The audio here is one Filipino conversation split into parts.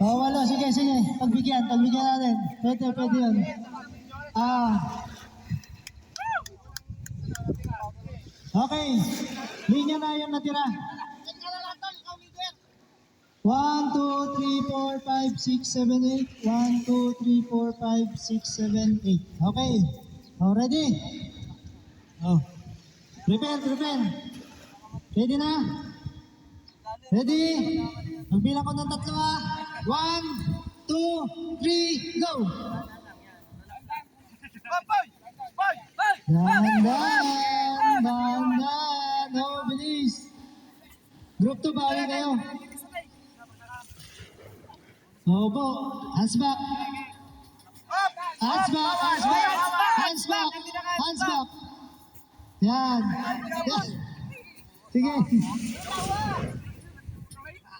Oh, walo. Sige, sige. Pagbigyan natin. Pwede yun. Okay. Linya na yung natira. 1, 2, 3, 4, 5, 6, 7, 8. 1, 2, 3, 4, 5, 6, 7, 8. Okay. Oh, ready? Oh. Prepare. Ready na? Ready? Magbilang ko ng 3 ah. 1, 2, 3, go! Dahan. Oh, bilis. Group 2, bawi kayo. Opo. Hands back. Yan.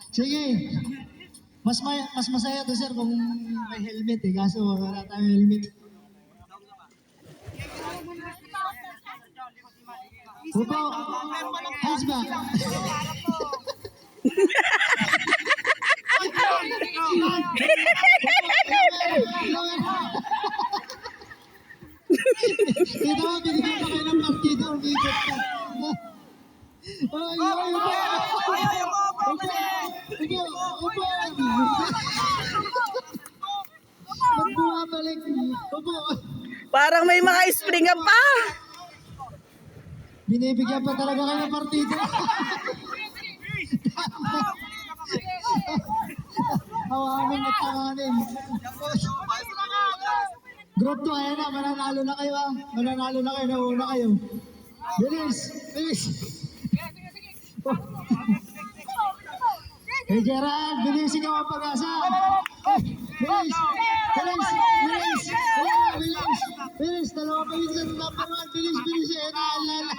Sige. Mas masaya to sir kung may helmet eh. Kaso wala tayong helmet. Opo. Hands back. Ito mo, binigyan pa kayo ng partido. Umikot ka. Magbumabalik. Parang may mga spring up pa. Binibigyan pa talaga kayo ng partido. Hawanin at tanganin. Group 2, ayan na, mananalo na kayo ah. Nauna kayo. Bilis. Hey Gerald, bilis ikaw ang pag-asa. Bilis. Dalawa pa yun sa number 1. Bilis. Alala.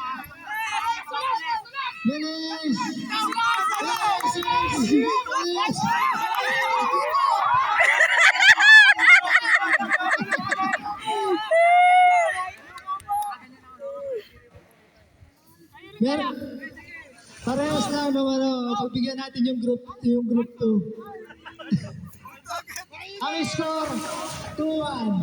Bilis. Meron. Parehas na pagbigyan natin yung group 2. Ang score 2-1.